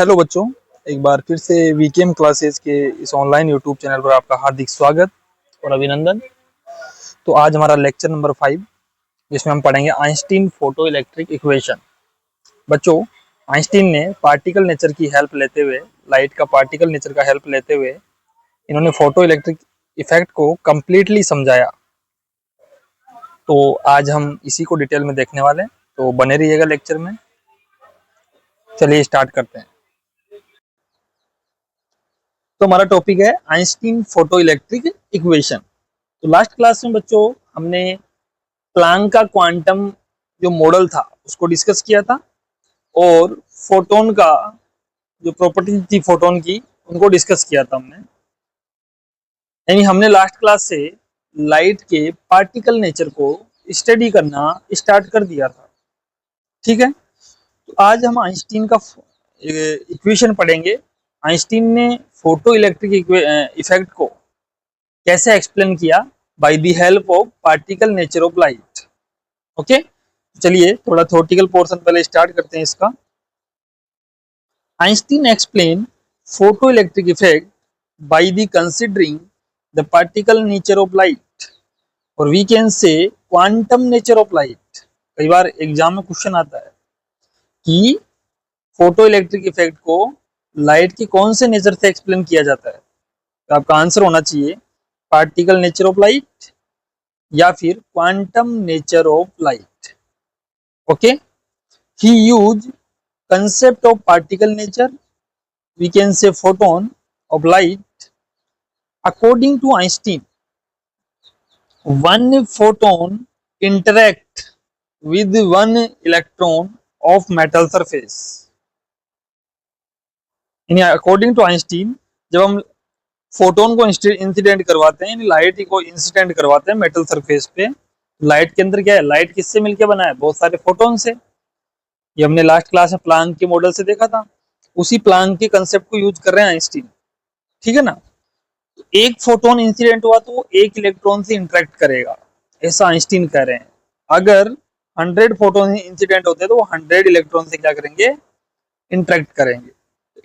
Hello बच्चों, एक बार फिर से वीकेएम क्लासेस के इस ऑनलाइन यूट्यूब चैनल पर आपका हार्दिक स्वागत और अभिनंदन। तो आज हमारा लेक्चर नंबर 5, जिसमें हम पढ़ेंगे आइंस्टीन फोटो इलेक्ट्रिक इक्वेशन। बच्चों, आइंस्टीन ने पार्टिकल नेचर की हेल्प लेते हुए, लाइट का पार्टिकल नेचर का हेल्प लेते हुए, इन्होंने फोटो इलेक्ट्रिक इफेक्ट को कंप्लीटली समझाया। तो आज हम इसी को डिटेल में देखने वाले हैं, तो बने रहिएगा लेक्चर में। चलिए स्टार्ट करते हैं। तो हमारा टॉपिक है आइंस्टीन फोटो इलेक्ट्रिक इक्वेशन। तो लास्ट क्लास में बच्चों हमने प्लैंक का क्वांटम जो मॉडल था उसको डिस्कस किया था, और फोटोन का जो प्रॉपर्टी थी फोटोन की उनको डिस्कस किया था हमने। यानी हमने लास्ट क्लास से लाइट के पार्टिकल नेचर को स्टडी करना स्टार्ट कर दिया था। ठीक है, तो आज हम आइंस्टीन का इक्वेशन पढ़ेंगे। आइंस्टीन ने फोटो इलेक्ट्रिक इफेक्ट को कैसे एक्सप्लेन किया by the help of particle nature of light. Okay, चलिए थोड़ा थ्योरेटिकल पोर्शन पहले स्टार्ट करते हैं इसका। Einstein explain photo electric effect by the considering the particle nature of light, और we can say quantum nature of light. कई बार exam में क्वेश्चन आता है कि फोटो इलेक्ट्रिक इफेक्ट को लाइट के कौन से नेचर से एक्सप्लेन किया जाता है, तो आपका आंसर होना चाहिए पार्टिकल नेचर ऑफ लाइट या फिर quantum nature of light. Okay, he use concept of particle nature, we can say photon of light. According to Einstein, one photon interact with one electron of metal surface. According to Einstein, जब हम photon को incident करवाते हैं, light को incident करवाते हैं metal surface पे, light के अंदर क्या है, लाइट किससे मिलकर बना है, बहुत सारे फोटोन से। ये हमने लास्ट क्लास में प्लैंक के मॉडल से देखा था, उसी प्लैंक के कंसेप्ट को यूज कर रहे हैं आइंस्टीन। ठीक है ना, एक फोटोन इंसिडेंट हुआ तो वो एक इलेक्ट्रॉन से इंटरेक्ट करेगा, ऐसा आइंस्टीन कह रहे हैं। अगर 100 फोटोन इंसिडेंट होते हैं तो वो 100 इलेक्ट्रॉन से क्या करेंगे, इंटरेक्ट करेंगे।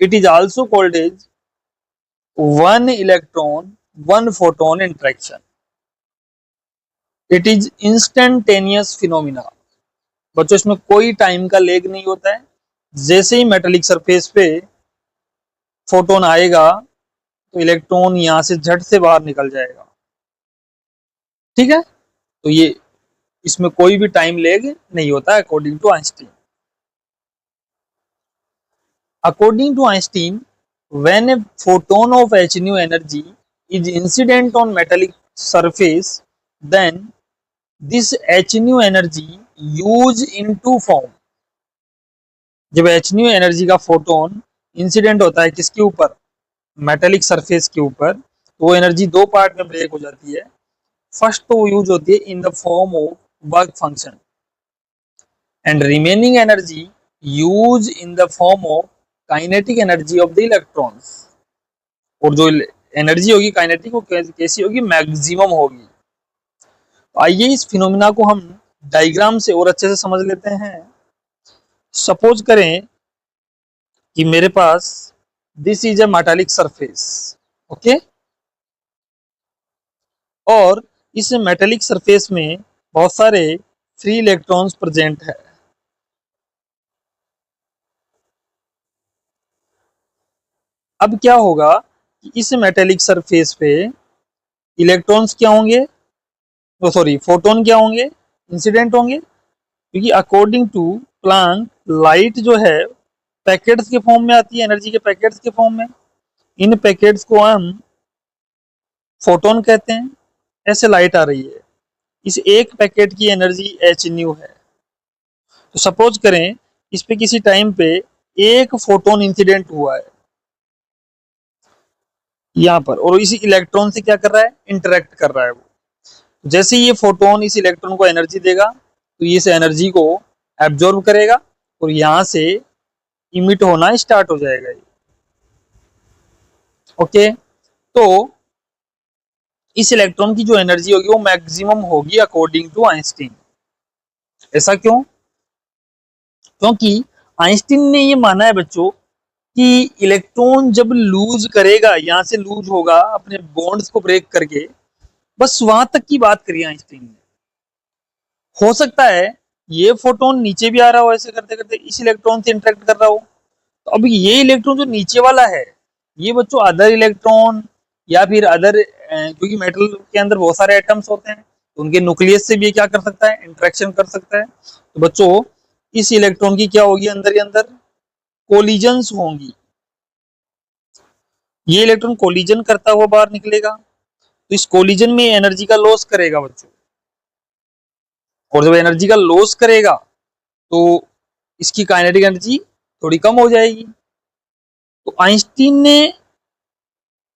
It is also called as one electron one photon interaction. It is instantaneous phenomena. बच्चों, इसमें कोई टाइम का लेग नहीं होता है। जैसे ही मेटेलिक सरफेस पे फोटोन आएगा तो इलेक्ट्रॉन यहां से झट से बाहर निकल जाएगा। ठीक है, तो ये इसमें कोई भी टाइम लेग नहीं होता है according to Einstein. According to Einstein, when a photon of h nu energy is incident on metallic surface, then this h nu energy use into form। जब h nu एनर्जी का photon incident होता है किसके ऊपर, metallic surface के ऊपर, तो वो एनर्जी दो पार्ट में ब्रेक हो जाती है। फर्स्ट तो वो यूज होती है in the form of work function, and remaining energy use in the form of kinetic energy of the electrons. और जो एनर्जी होगी काइनेटिक वो कैसी होगी, मैक्सिमम होगी। आइए इस फिनोमिना को हम डायग्राम से और अच्छे से समझ लेते हैं। सपोज करें कि मेरे पास this is a metallic surface. Okay, और इस मेटालिक सरफेस में बहुत सारे फ्री इलेक्ट्रॉन्स प्रेजेंट है। अब क्या होगा कि इस मेटेलिक सरफेस पे इलेक्ट्रॉन्स क्या होंगे, फोटोन क्या होंगे, इंसिडेंट होंगे। क्योंकि अकॉर्डिंग टू प्लैंक, लाइट जो है पैकेट्स के फॉर्म में आती है, एनर्जी के पैकेट्स के फॉर्म में। इन पैकेट्स को हम फोटोन कहते हैं। ऐसे लाइट आ रही है, इस एक पैकेट की एनर्जी एच न्यू है। तो सपोज करें इस पे किसी टाइम पे एक फोटोन इंसिडेंट हुआ है यहाँ पर, और इसी इलेक्ट्रॉन से क्या कर रहा है, इंटरेक्ट कर रहा है वो। जैसे ही ये फोटोन इस इलेक्ट्रॉन को एनर्जी देगा तो ये इस एनर्जी को एब्जॉर्ब करेगा और यहां से इमिट होना स्टार्ट हो जाएगा ये। ओके, तो इस इलेक्ट्रॉन की जो एनर्जी होगी वो मैक्सिमम होगी अकॉर्डिंग टू आइंस्टीन। ऐसा क्यों? क्योंकि आइंस्टीन ने ये माना है बच्चों कि इलेक्ट्रॉन जब लूज करेगा, यहां से लूज होगा अपने बॉन्ड्स को ब्रेक करके, बस वहां तक की बात करी आइंस्टीन ने। हो सकता है ये फोटोन नीचे भी आ रहा हो, ऐसे करते करते इस इलेक्ट्रॉन से इंटरेक्ट कर रहा हो। तो अब ये इलेक्ट्रॉन जो नीचे वाला है, ये बच्चों अदर इलेक्ट्रॉन या फिर अदर, क्योंकि मेटल के अंदर बहुत सारे एटम्स होते हैं, तो उनके न्यूक्लियस से भी ये क्या कर सकता है, इंटरेक्शन कर सकता है। तो बच्चों इस इलेक्ट्रॉन की क्या होगी, अंदर ही अंदर कोलिजन्स होंगी। ये इलेक्ट्रॉन कोलिजन करता हुआ बाहर निकलेगा, तो इस कोलिजन में एनर्जी का लॉस करेगा बच्चों, और जब एनर्जी का लॉस करेगा तो इसकी काइनेटिक एनर्जी थोड़ी कम हो जाएगी। तो आइंस्टीन ने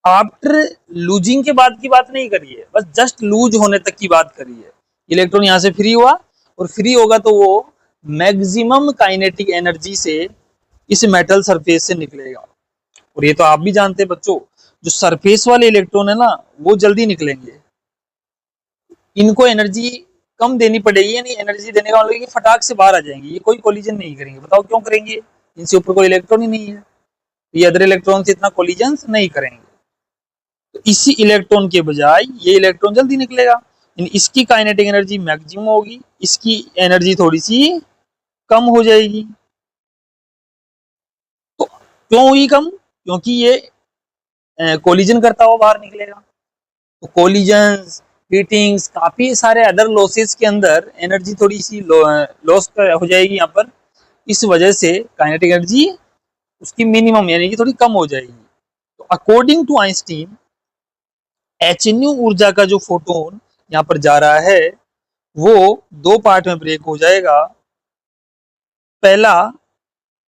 आफ्टर लूजिंग के बाद की बात नहीं करी है, बस जस्ट लूज होने तक की बात करी है। इलेक्ट्रॉन यहां से फ्री हुआ, और फ्री होगा तो वो मैक्सिमम काइनेटिक एनर्जी से इस मेटल सरफेस से निकलेगा। और ये तो आप भी जानते हैं बच्चों, जो सरफेस वाले इलेक्ट्रॉन है ना, वो जल्दी निकलेंगे। इनको एनर्जी कम देनी पड़ेगी, यानी एनर्जी देने का मतलब कि फटाक से बाहर आ जाएंगे, ये कोई कोलिजन नहीं करेंगे। बताओ क्यों करेंगे, इनसे ऊपर कोई इलेक्ट्रॉन ही नहीं है, ये अदर इलेक्ट्रॉन से इतना कोलिजन नहीं करेंगे। तो इसी इलेक्ट्रॉन के बजाय ये इलेक्ट्रॉन जल्दी निकलेगा, इसकी काइनेटिक एनर्जी मैक्सिमम होगी, इसकी एनर्जी थोड़ी सी कम हो जाएगी। तो क्यों हुई कम, क्योंकि ये कोलिजन करता हुआ बाहर निकलेगा। तो कोलिजन्स, हीटिंग्स, काफी सारे अदर लॉसेस के अंदर एनर्जी थोड़ी सी लॉस हो जाएगी यहाँ पर। इस वजह से काइनेटिक एनर्जी उसकी मिनिमम यानी कि थोड़ी कम हो जाएगी। तो अकॉर्डिंग टू आइंस्टीन, एचन्यू ऊर्जा का जो फोटोन यहाँ पर जा रहा है वो दो पार्ट में ब्रेक हो जाएगा। पहला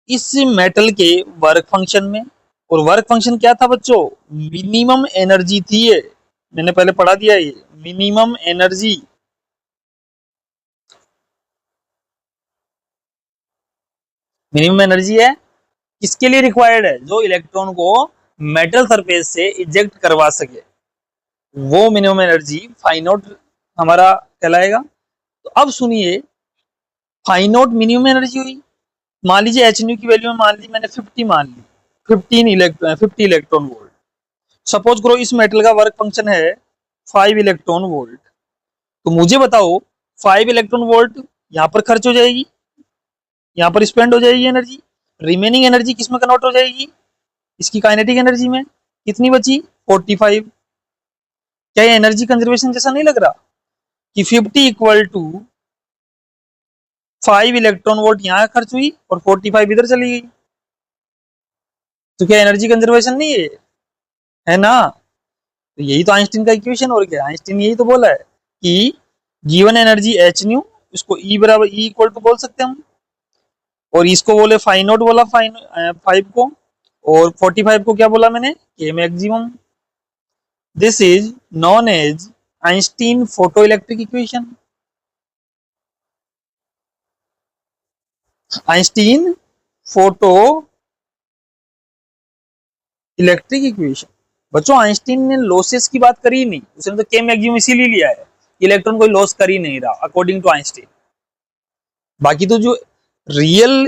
इस मेटल के वर्क फंक्शन में, और वर्क फंक्शन क्या था बच्चों, मिनिमम एनर्जी थी ये, मैंने पहले पढ़ा दिया ये मिनिमम एनर्जी। मिनिमम एनर्जी है किसके लिए रिक्वायर्ड है, जो इलेक्ट्रॉन को मेटल सरफेस से इजेक्ट करवा सके, वो मिनिमम एनर्जी फाइ नॉट हमारा कहलाएगा। तो अब सुनिए, फाइ नॉट मिनिमम एनर्जी हुई। मान लीजिए एच न्यू की वैल्यू में मान लीजिए मैंने 50 मान ली, 50 इलेक्ट्रॉन वोल्ट। सपोज करो इस मेटल का वर्क फंक्शन है 5 इलेक्ट्रॉन वोल्ट। तो मुझे बताओ 5 इलेक्ट्रॉन वोल्ट यहाँ पर खर्च हो जाएगी, यहाँ पर स्पेंड हो जाएगी एनर्जी, रिमेनिंग एनर्जी किस में कन्वर्ट हो जाएगी, इसकी काइनेटिक एनर्जी में। कितनी बची, 45। क्या ये एनर्जी कंजर्वेशन जैसा नहीं लग रहा कि 50 इक्वल टू 5 इलेक्ट्रॉन वोल्ट यहाँ खर्च हुई और 45 इधर चली गई। तो क्या एनर्जी कंजर्वेशन नहीं है ना। तो यही तो आइंस्टीन का इक्वेशन, और क्या आइंस्टीन यही तो बोला है कि गिवन एनर्जी एच न्यू, इसको ई बराबर ई इक्वल टू बोल सकते हैं हम, और इसको बोले फाइ नॉट बोला 5 को, और 45 को क्या बोला मैंने, K maximum. This is known as Einstein photo electric equation. Einstein photo electric equation. बच्चों आइंस्टीन ने लॉसेस की बात करी नहीं, उसने तो के मैक्सिमम इसीलिए लिया है, इलेक्ट्रॉन कोई लॉस कर ही नहीं रहा अकॉर्डिंग टू आइंस्टीन। बाकी तो जो रियल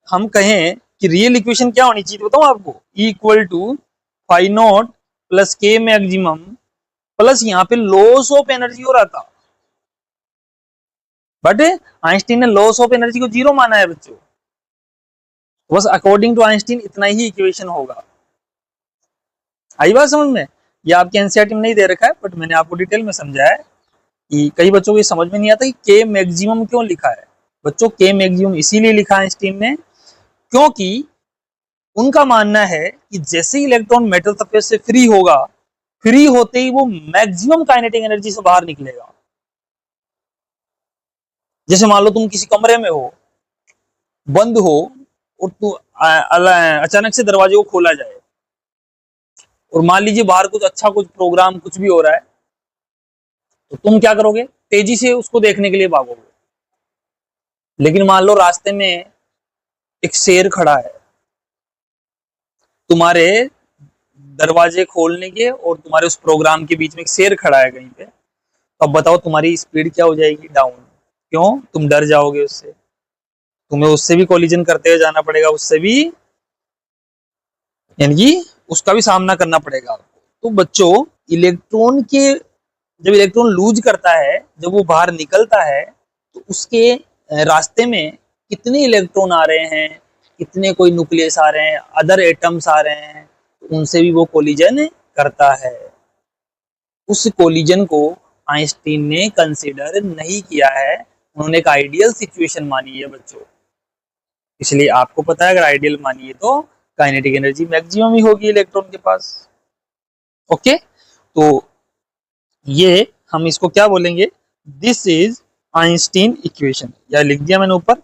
हम कहें कि रियल इक्वेशन क्या होनी चाहिए बताऊं आपको, E equal to phi not plus K maximum plus यहाँ पे लॉस ऑफ एनर्जी हो रहा था, बट आइंस्टीन ने लॉस ऑफ एनर्जी को जीरो माना है बच्चों। बस अकॉर्डिंग टू आइंस्टीन इतना ही इक्वेशन होगा। आई बात समझ में, ये आपके एनसीईआरटी में नहीं दे रखा है, बट मैंने आपको डिटेल में समझाया है कि कई बच्चों को ये समझ में नहीं आता कि के मैक्सिमम क्यों लिखा है। बच्चों के मैक्सिमम इसीलिए लिखा है आइंस्टीन ने क्योंकि उनका मानना है कि जैसे ही इलेक्ट्रॉन मेटल सरफेस से फ्री होगा, फ्री होते ही वो मैक्सिमम काइनेटिक एनर्जी से बाहर निकलेगा। जैसे मान लो तुम किसी कमरे में हो, बंद हो, और तू अचानक से दरवाजे को खोला जाए, और मान लीजिए बाहर कुछ अच्छा कुछ प्रोग्राम कुछ भी हो रहा है, तो तुम क्या करोगे, तेजी से उसको देखने के लिए भागोगे। लेकिन मान लो रास्ते में एक शेर खड़ा है तुम्हारे दरवाजे खोलने के और तुम्हारे उस प्रोग्राम के बीच में, एक शेर खड़ा है कहीं पे, तो अब बताओ तुम्हारी स्पीड क्या हो जाएगी, डाउन। क्यों, तुम डर जाओगे उससे, तुम्हें उससे भी कोलिजन करते हुए जाना पड़ेगा, उससे भी यानी कि उसका भी सामना करना पड़ेगा आपको। तो बच्चों, इलेक्ट्रॉन के जब इलेक्ट्रॉन लूज करता है, जब वो बाहर निकलता है, तो उसके रास्ते में कितने इलेक्ट्रॉन आ रहे हैं, कितने कोई न्यूक्लियस आ रहे हैं, अदर एटम्स आ रहे हैं, तो उनसे भी वो कोलिजन करता है। उस कोलिजन को आइंस्टीन ने कंसीडर नहीं किया है, उन्होंने एक आइडियल सिचुएशन मानी है बच्चों। इसलिए आपको पता है, अगर आइडियल मानी है तो काइनेटिक एनर्जी मैक्सिमम ही होगी इलेक्ट्रॉन के पास। ओके, तो ये हम इसको क्या बोलेंगे, दिस इज आइंस्टीन इक्वेशन, या लिख दिया मैंने ऊपर,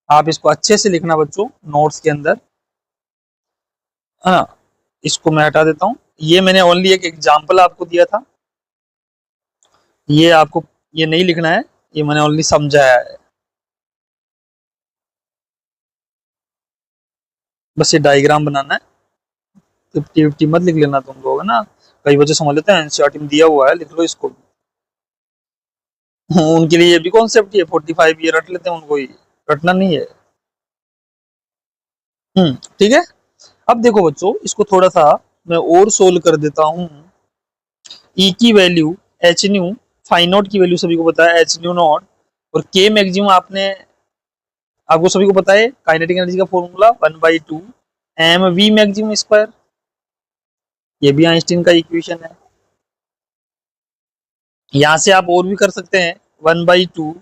आप इसको अच्छे से लिखना बच्चों नोट्स के अंदर, है ना। इसको मैं हटा देता हूं, ये मैंने ओनली एक एग्जांपल आपको दिया था, ये आपको ये नहीं लिखना है, ये मैंने ओनली समझाया है, बस ये डायग्राम बनाना है। 50-50 मत लिख लेना तुम लोग, है ना, कई बच्चे समझ लेते हैं एनसीईआरटी में दिया हुआ है, लिख लो इसको। उनके लिए ये भी कॉन्सेप्ट ही है, 45 ये रट लेते हैं, उनको ही रटना नहीं है। ठीक है। अब देखो बच्चों, इसको थोड़ा सा मैं और सोल्व कर देता हूँ। ई की value H nu, phi not की वैल्यू सभी को पता है एच न्यू नॉट, और के मैक्सिमम आपने आपको सभी को पता है, काइनेटिक एनर्जी का formula 1/2 M V maximum square, ये भी आइंस्टीन का इक्वेशन है। यहां से आप और भी कर सकते हैं, 1/2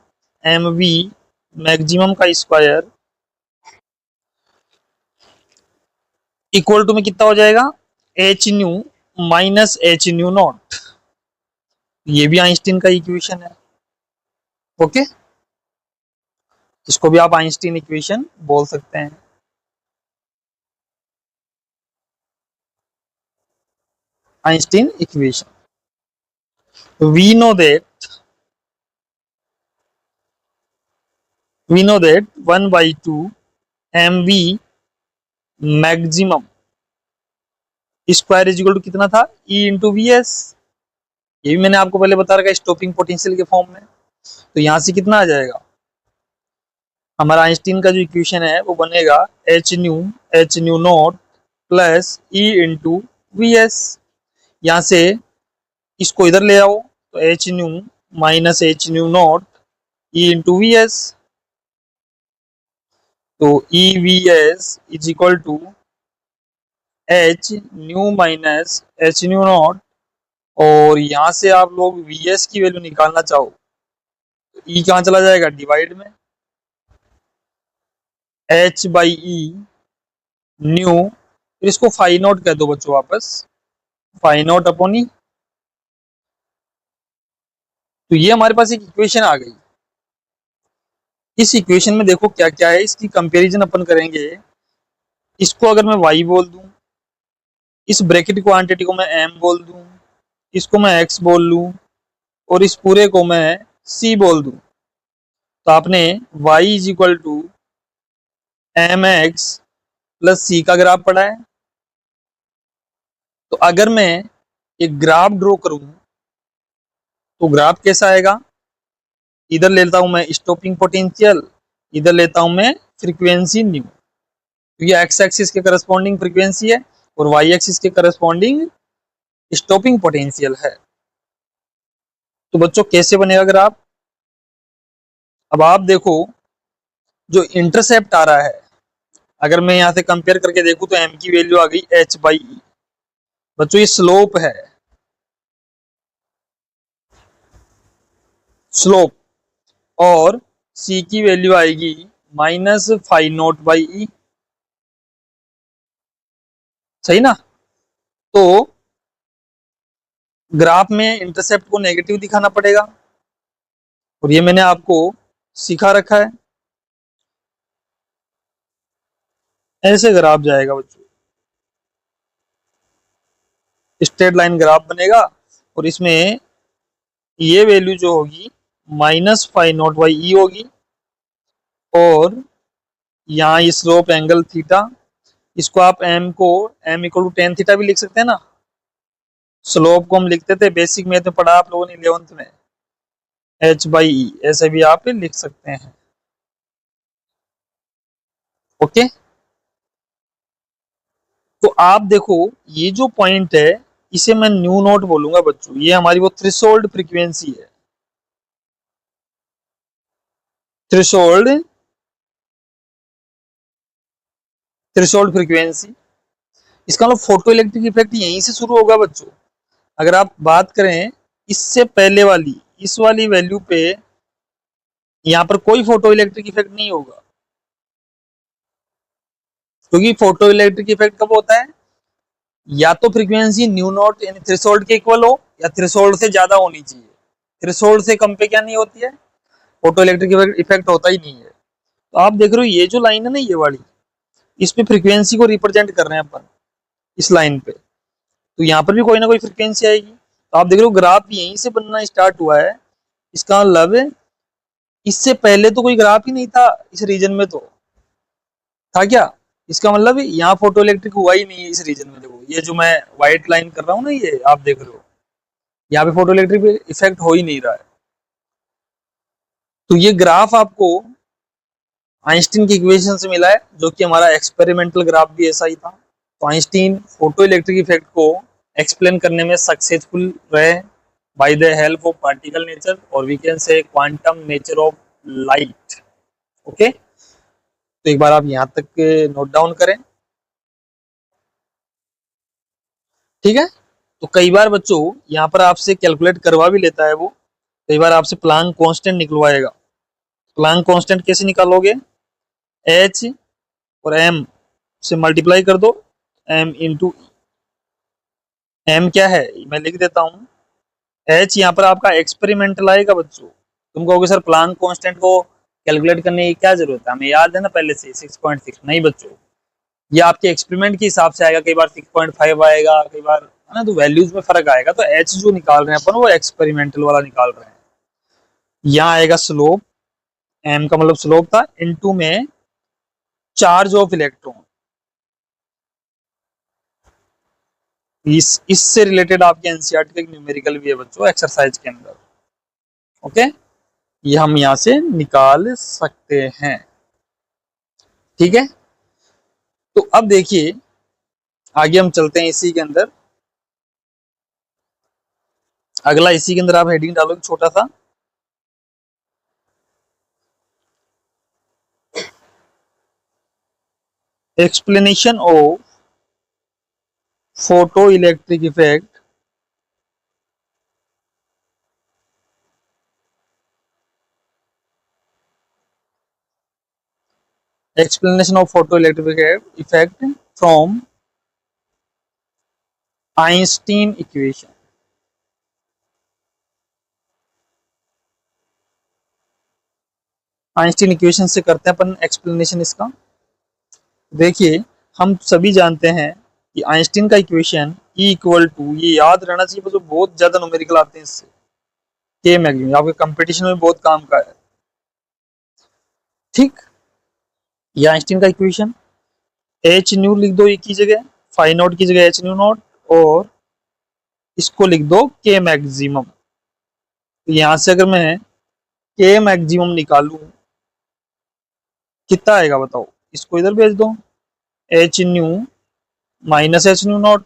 एम वी मैक्सिमम का स्क्वायर इक्वल टू में कितना हो जाएगा, H nu minus H nu not, ये भी आइंस्टीन का इक्वेशन है। ओके, इसको भी आप आइंस्टीन इक्वेशन बोल सकते हैं। Einstein equation, we know that we know that 1/2 mv maximum square is equal to कितना था, ई इंटू वी एस, ये भी मैंने आपको पहले बता रखा है स्टॉपिंग पोटेंशियल के फॉर्म में। तो यहां से कितना आ जाएगा, हमारा आइंस्टीन का जो इक्वेशन है वो बनेगा H nu naught plus E into V S. यहाँ से इसको इधर ले आओ, तो H nu minus H nu naught E into V S, तो E V S is equal to H nu minus H nu naught, और यहां से आप लोग वी एस की वैल्यू निकालना चाहो, तो ई कहाँ चला जाएगा, डिवाइड में, एच बाई ई न्यू, फिर इसको फाई नॉट कह दो बच्चों वापस, फाई नॉट अपॉन ई। तो ये हमारे पास एक इक्वेशन आ गई। इस इक्वेशन में देखो क्या क्या है, इसकी कंपैरिजन अपन करेंगे। इसको अगर मैं y बोल दूं, इस ब्रैकेट क्वांटिटी को मैं m बोल दूं, इसको मैं x बोल लूं, और इस पूरे को मैं c बोल दूं, तो आपने y is equal to M X plus C का ग्राफ पढ़ा है। तो अगर मैं एक ग्राफ ड्रॉ करूं, तो ग्राफ कैसा आएगा, इधर लेता हूं मैं स्टॉपिंग पोटेंशियल, इधर लेता हूं मैं फ्रीक्वेंसी न्यू, क्योंकि एक्स एक्सिस के करस्पॉन्डिंग फ्रीक्वेंसी है और वाई एक्सिस के करस्पॉन्डिंग स्टॉपिंग पोटेंशियल है। तो बच्चों कैसे बनेगा ग्राफ, अब आप देखो, जो इंटरसेप्ट आ रहा है, अगर मैं यहां से कंपेयर करके देखूं, तो एम की वैल्यू आ गई एच बाई ई, बच्चों ये स्लोप है, स्लोप, और सी की वैल्यू आएगी minus five not by E, सही ना। तो ग्राफ में इंटरसेप्ट को नेगेटिव दिखाना पड़ेगा, और ये मैंने आपको सिखा रखा है, ऐसे ग्राफ जाएगा बच्चों, स्ट्रेट लाइन ग्राफ बनेगा, और इसमें ये वैल्यू जो होगी minus five not by E होगी, और यहाँ ये स्लोप एंगल थीटा, इसको आप एम को M equal to tan theta भी लिख सकते हैं ना। स्लोप को हम लिखते थे बेसिक मैथ में पढ़ा आप लोगों ने 11th में, एच बाई ई, ऐसे भी आप लिख सकते हैं। ओके, तो आप देखो ये जो पॉइंट है इसे मैं न्यू नोट बोलूंगा बच्चों, ये हमारी वो थ्रेशोल्ड फ्रीक्वेंसी है। थ्रेशोल्ड थ्रेशोल्ड फ्रीक्वेंसी, इसका मतलब फोटो इलेक्ट्रिक इफेक्ट यहीं से शुरू होगा बच्चों। अगर आप बात करें इससे पहले वाली इस वाली वैल्यू पे, यहाँ पर कोई फोटो इलेक्ट्रिक इफेक्ट नहीं होगा, क्योंकि फोटो इलेक्ट्रिक इफेक्ट कब होता है, या तो फ्रीक्वेंसी न्यू नॉट यानी थ्रेशोल्ड के इक्वल हो, या थ्रेशोल्ड से ज्यादा होनी चाहिए। थ्रेशोल्ड से कम पे क्या नहीं होती है, फोटो इलेक्ट्रिक इफेक्ट होता ही नहीं है। तो आप देख रहे हो ये जो लाइन है ना ये वाली, इस पे फ्रीक्वेंसी को रिप्रेजेंट कर रहे हैं अपन इस लाइन पे, तो यहाँ पर भी कोई ना कोई फ्रीक्वेंसी आएगी। तो आप देख रहे हो ग्राफ यहीं से बनना स्टार्ट हुआ है, इसका मतलब इससे पहले तो कोई ग्राफ ही नहीं था इस रीजन में, तो था क्या, इसका मतलब यहाँ फोटो इलेक्ट्रिक हुआ ही नहीं है इस रीजन में। देखो ये जो मैं व्हाइट लाइन कर रहा हूँ ना, ये आप देख रहे हो यहाँ पे फोटो इलेक्ट्रिक इफेक्ट हो ही नहीं रहा है। तो ये ग्राफ आपको आइंस्टीन की इक्वेशन से मिला है, जो कि हमारा एक्सपेरिमेंटल ग्राफ भी ऐसा ही था। तो आइंस्टीन फोटो इलेक्ट्रिक इफेक्ट को एक्सप्लेन करने में सक्सेसफुल रहे by the help of particle nature, और we can say quantum nature of light. Okay, तो एक बार आप यहाँ तक नोट डाउन करें, ठीक है। तो कई बार बच्चों यहाँ पर आपसे कैलकुलेट करवा भी लेता है वो, कई बार आपसे प्लांक कांस्टेंट निकलवाएगा। प्लांक कांस्टेंट कैसे निकालोगे, एच और एम से मल्टीप्लाई कर दो, एम इंटू एम क्या है मैं लिख देता हूँ, एच यहाँ पर आपका एक्सपेरिमेंटल आएगा बच्चों। तुम कहोगे सर प्लांक कांस्टेंट को कैलकुलेट करने की क्या जरूरत है, हमें याद है ना पहले से 6.6। नहीं बच्चों, ये आपके एक्सपेरिमेंट के हिसाब से आएगा, कई बार 6.5 आएगा, कई बार है ना, तो वैल्यूज में फर्क आएगा। तो एच जो निकाल रहे हैं अपन वो एक्सपेरिमेंटल वाला निकाल रहे हैं। यहाँ आएगा स्लोप, एम का मतलब स्लोप था, इनटू में चार्ज ऑफ इलेक्ट्रॉन। इससे रिलेटेड आपके एनसीईआरटी का एक न्यूमेरिकल भी है बच्चों एक्सरसाइज के अंदर। ओके, ये हम यहां से निकाल सकते हैं, ठीक है। तो अब देखिए आगे हम चलते हैं इसी के अंदर। अगला इसी के अंदर आप हेडिंग डालोगे छोटा सा, explanation of photo electric effect explanation of photoelectric effect from Einstein equation। Einstein equation से करते हैं अपन एक्सप्लेनेशन इसका। देखिए हम सभी जानते हैं कि आइंस्टीन का इक्वेशन E इक्वल टू, ये याद रहना चाहिए, तो बहुत ज्यादा न्यूमेरिकल आते हैं इससे, के मैग्नीट्यूड आपके कंपटीशन में बहुत काम का है, ठीक। ये आइंस्टीन का इक्वेशन, एच न्यू लिख दो एक की जगह, फाइव नॉट की जगह एच न्यू नॉट, और इसको लिख दो के मैक्सिमम। तो यहां से अगर मैं के मैक्सिमम निकालू कितना आएगा बताओ, इसको इधर भेज दो, H nu minus H nu not,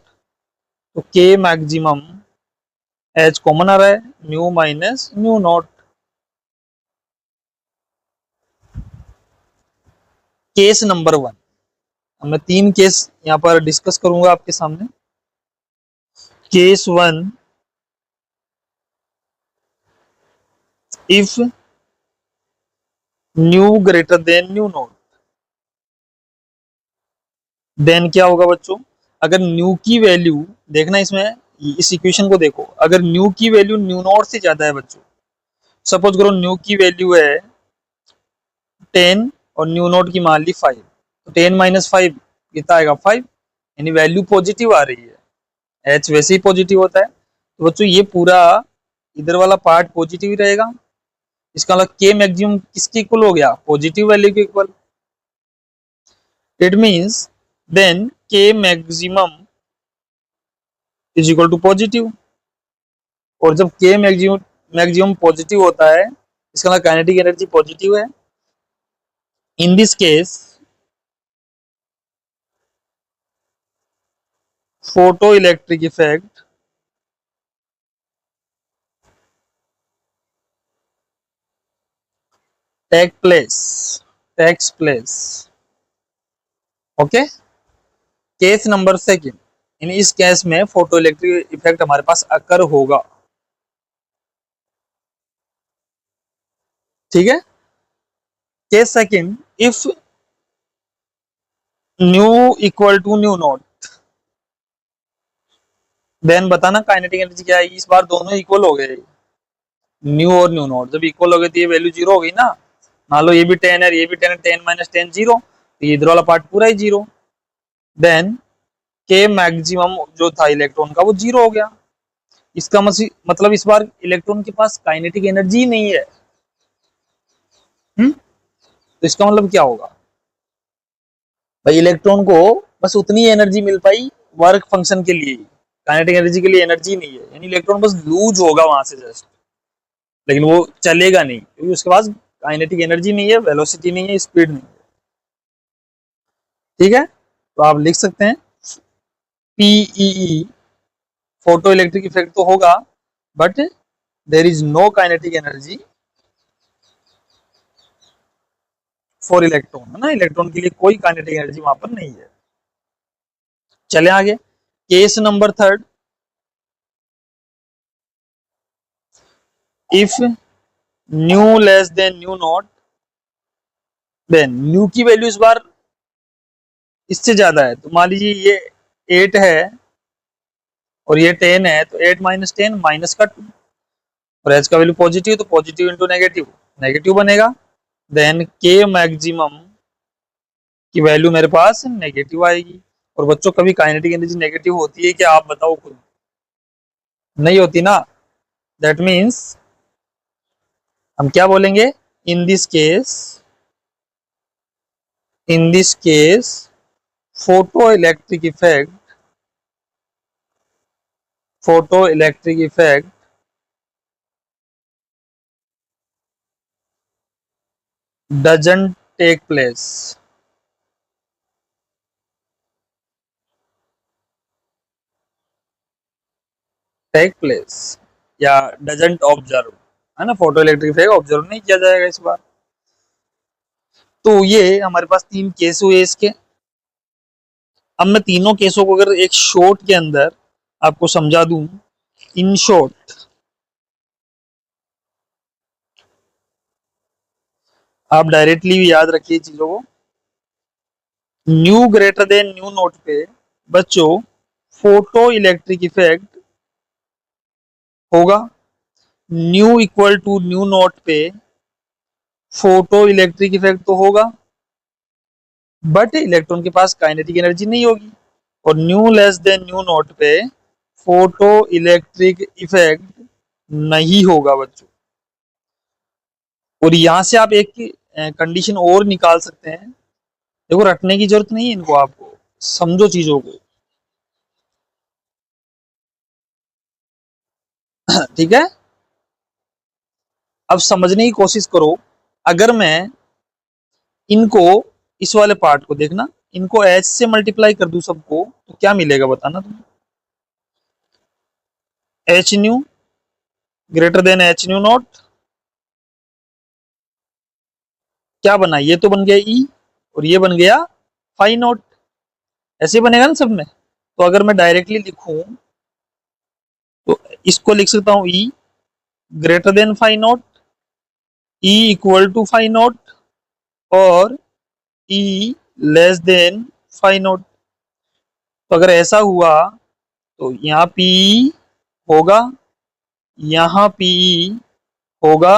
तो के मैक्सिमम, एच कॉमन आ रहा है, new minus new not. Case number 1, मैं 3 केस यहाँ पर डिस्कस करूंगा आपके सामने। Case 1, if nu greater than nu not, then क्या होगा बच्चों, अगर न्यू की वैल्यू, देखना इसमें इस इक्वेशन को देखो, अगर न्यू की वैल्यू न्यू नॉट से ज्यादा है बच्चों, सपोज करो न्यू की वैल्यू है 10 और न्यू नॉट की मान ली 5, तो 10 माइनस 5 कितना आएगा 5, यानी वैल्यू पॉजिटिव आ रही है, एच वैसे ही पॉजिटिव होता है। तो बच्चों ये पूरा इधर वाला पार्ट पॉजिटिव ही रहेगा, इसका मतलब के मैक्सिमम किसके इक्वल हो गया, पॉजिटिव वैल्यू के equal. It means then K maximum is equal to positive, और जब के मैक्सिमम मैक्सिमम पॉजिटिव होता है इसका मतलब काइनेटिक एनर्जी पॉजिटिव है। In this case photo electric effect takes place okay. Case number second, in इस केस में फोटो इलेक्ट्रिक इफेक्ट हमारे पास अकर होगा, ठीक है। Case second, if nu equal to nu not, then बताना काइनेटिक एनर्जी क्या है। इस बार दोनों इक्वल हो गए, न्यू और न्यू नॉट जब इक्वल हो गए तो ये वैल्यू जीरो हो गई ना। मान लो ये भी 10 है, ये भी 10 है, 10 माइनस 10 जीरो, तो ये इधर वाला पार्ट पूरा ही जीरो। देन के मैक्सिमम जो था इलेक्ट्रॉन का वो जीरो हो गया। इसका मतलब इस बार इलेक्ट्रॉन के पास काइनेटिक एनर्जी नहीं है। तो इसका मतलब क्या होगा भाई, इलेक्ट्रॉन को बस उतनी एनर्जी मिल पाई वर्क फंक्शन के लिए, काइनेटिक एनर्जी के लिए एनर्जी नहीं है, यानी इलेक्ट्रॉन बस लूज होगा वहां से जस्ट, लेकिन वो चलेगा नहीं क्योंकि उसके पास काइनेटिक एनर्जी नहीं है, वेलोसिटी नहीं है, स्पीड नहीं है, ठीक है। तो आप लिख सकते हैं पीई, फोटो इलेक्ट्रिक इफेक्ट तो होगा but there is no kinetic energy for electron, है ना, इलेक्ट्रॉन के लिए कोई काइनेटिक एनर्जी वहां पर नहीं है। चले आगे, case number third, if nu less than nu not, then nu की वैल्यू इस बार इससे ज्यादा है, तो मान लीजिए ये 8 है और ये 10 है, तो 8 माइनस 10 माइनस का 2, और एच का वैल्यू पॉजिटिव, तो पॉजिटिव इंटू नेगेटिव, नेगेटिव बनेगा। देन के मैक्सिमम की वैल्यू मेरे पास नेगेटिव आएगी। और बच्चों कभी काइनेटिक एनर्जी नेगेटिव होती है क्या, आप बताओ खुद, नहीं होती ना। दैट मीन्स हम क्या बोलेंगे, in this case, in this case photo electric effect, photo electric effect doesn't take place, take place या डजेंट ऑब्जर्व, है ना, फोटो इलेक्ट्रिक इफेक्ट ऑब्जर्व नहीं किया जाएगा इस बार। तो ये हमारे पास तीन केस हुए इसके। अब मैं तीनों केसों को अगर एक शॉर्ट के अंदर आपको समझा दूं, इन शॉर्ट आप डायरेक्टली याद रखिए चीजों को। Nu greater than nu not पे बच्चों फोटो इलेक्ट्रिक इफेक्ट होगा, nu equal to nu not पे फोटो इलेक्ट्रिक इफेक्ट तो होगा बट इलेक्ट्रॉन के पास काइनेटिक एनर्जी नहीं होगी। और new less than nu not पे फोटो इलेक्ट्रिक इफेक्ट नहीं होगा बच्चों। और यहां से आप एक कंडीशन और निकाल सकते हैं, देखो रटने की जरूरत नहीं है इनको, आपको समझो चीजों को, ठीक है। अब समझने की कोशिश करो, अगर मैं इनको, इस वाले पार्ट को देखना, इनको एच से मल्टीप्लाई कर दूं सबको, तो क्या मिलेगा बताना तुम। H new greater then H nu not, क्या बना, ये तो बन गया ई और ये बन गया फाई नॉट, ऐसे बनेगा ना सब में। तो अगर मैं डायरेक्टली लिखूं तो इसको लिख सकता हूं E greater than phi naught, E equal to phi naught, और E less than phi naught. तो अगर ऐसा हुआ तो यहाँ पी होगा, यहाँ पी होगा,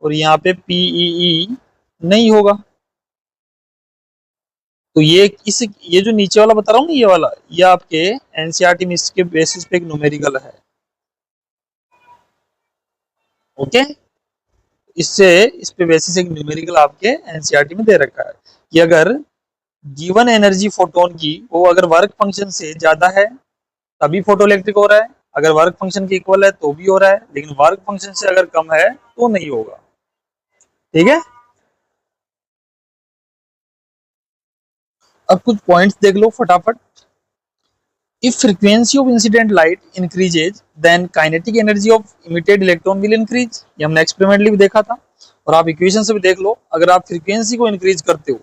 और यहाँ पे पीई नहीं होगा। तो ये जो नीचे वाला बता रहा हूँ ना, ये वाला, ये आपके एनसीईआरटी में इसके बेसिस पे एक न्यूमेरिकल है, ओके। इससे इस पे बेसिस एक न्यूमेरिकल आपके एनसीईआरटी में दे रखा है कि अगर गिवन एनर्जी फोटोन की वो अगर वर्क फंक्शन से ज्यादा है तभी फोटो इलेक्ट्रिक हो रहा है, अगर वर्क फंक्शन के इक्वल है तो भी हो रहा है, लेकिन वर्क फंक्शन से अगर कम है तो नहीं होगा, ठीक है। अब कुछ पॉइंट्स देख लो फटाफट। If frequency of incident light increases, then kinetic energy of emitted electron will increase. ये हमने एक्सपेरिमेंटली भी देखा था और आप इक्वेशन से भी देख लो. अगर आप फ्रीक्वेंसी को इंक्रीज करते हो,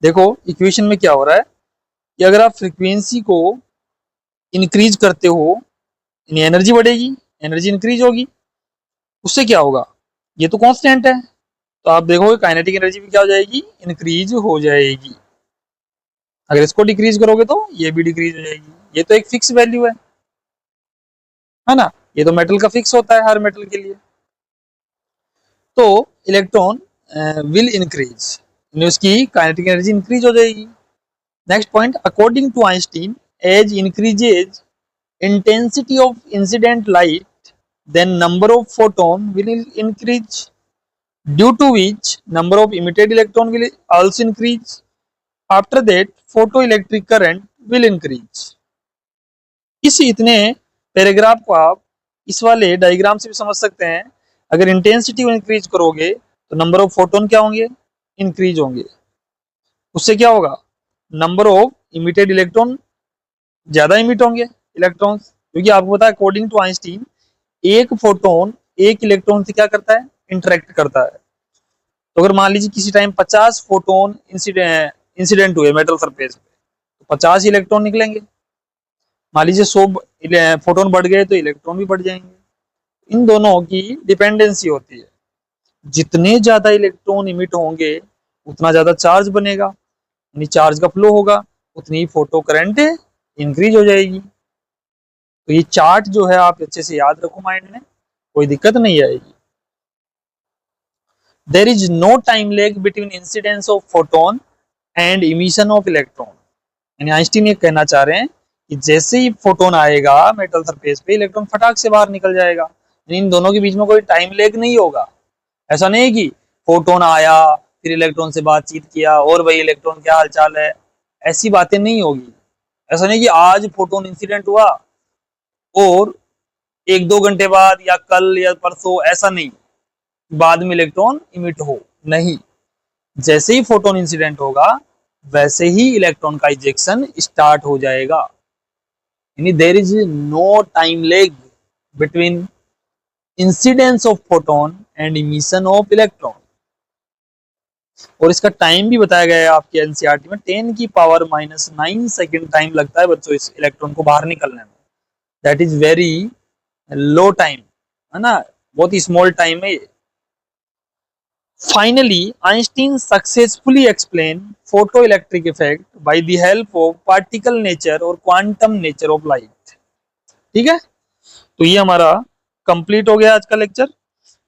देखो इक्वेशन में क्या हो रहा है कि अगर आप फ्रीक्वेंसी को इंक्रीज करते हो, यानी एनर्जी बढ़ेगी, एनर्जी इंक्रीज होगी, उससे क्या होगा, ये तो कांस्टेंट है, तो आप देखोगे काइनेटिक एनर्जी भी क्या हो जाएगी, इंक्रीज हो जाएगी. अगर इसको डिक्रीज करोगे तो ये भी डिक्रीज हो जाएगी. ये तो एक फिक्स वैल्यू है ना, ये तो मेटल का फिक्स होता है हर मेटल के लिए. तो इलेक्ट्रॉन विल इंक्रीज, उसकी काइनेटिक एनर्जी इंक्रीज हो जाएगी. Next point, according to Einstein, as increases intensity of incident light, then number of photon will increase, due to which number of emitted electron will also increase. After that, photoelectric current will increase. इस इतने paragraph को आप इस वाले diagram से भी समझ सकते हैं. अगर इंटेंसिटी को इंक्रीज करोगे तो नंबर ऑफ फोटोन क्या होंगे, इंक्रीज होंगे. उससे क्या होगा, नंबर ऑफ इमिटेड इलेक्ट्रॉन ज्यादा इमिट होंगे इलेक्ट्रॉन्स, क्योंकि आपको पता है अकॉर्डिंग टू आइंस्टीन एक फोटोन एक इलेक्ट्रॉन से क्या करता है, इंटरेक्ट करता है. तो अगर मान लीजिए किसी टाइम 50 फोटोन इंसिडेंट हुए मेटल सरफेस पे, तो 50 इलेक्ट्रॉन निकलेंगे. मान लीजिए 100 फोटोन बढ़ गए तो इलेक्ट्रॉन भी बढ़ जाएंगे. इन दोनों की डिपेंडेंसी होती है. जितने ज्यादा इलेक्ट्रॉन इमिट होंगे उतना ज्यादा चार्ज बनेगा, यानी चार्ज का फ्लो होगा, उतनी ही फोटो करंट इंक्रीज हो जाएगी. तो ये चार्ट जो है आप अच्छे से याद रखो माइंड में, कोई दिक्कत नहीं आएगी. There is no time lag between incidence of photon and emission of electron. यानी आइंस्टीन ये कहना चाह रहे हैं कि जैसे ही फोटोन आएगा मेटल सरफेस पे, इलेक्ट्रॉन फटाक से बाहर निकल जाएगा. इन दोनों के बीच में कोई टाइम लैग नहीं होगा. ऐसा नहीं है कि फोटोन आया फिर इलेक्ट्रॉन से बातचीत किया और भाई इलेक्ट्रॉन क्या हालचाल है, ऐसी बातें नहीं होगी. ऐसा नहीं कि आज फोटोन इंसिडेंट हुआ और एक दो घंटे बाद या कल या परसों, ऐसा नहीं, बाद में इलेक्ट्रॉन इमिट हो, नहीं. जैसे ही फोटोन इंसिडेंट होगा वैसे ही इलेक्ट्रॉन का इजेक्शन स्टार्ट हो जाएगा. यानी there is no time lag between incidence of photon and emission of electron. और इसका टाइम भी बताया गया है आपके एनसीईआरटी में, 10⁻⁹ सेकेंड टाइम लगता है बच्चों इस इलेक्ट्रॉन को बाहर निकलने में. That is very low time, है ना, बहुत ही स्मॉल टाइम है ये. Finally, Einstein successfully explained photoelectric effect by the help of particle nature और quantum nature of light. ठीक है, तो ये हमारा कंप्लीट हो गया आज का लेक्चर.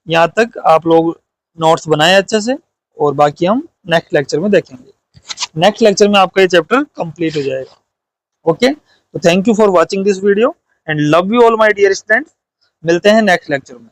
यहाँ तक आप लोग नोट्स बनाए अच्छे से, और बाकी हम नेक्स्ट लेक्चर में देखेंगे. नेक्स्ट लेक्चर में आपका ये चैप्टर कंप्लीट हो जाएगा. ओके, तो thank you for watching this video and love you all my dear students. मिलते हैं नेक्स्ट लेक्चर में.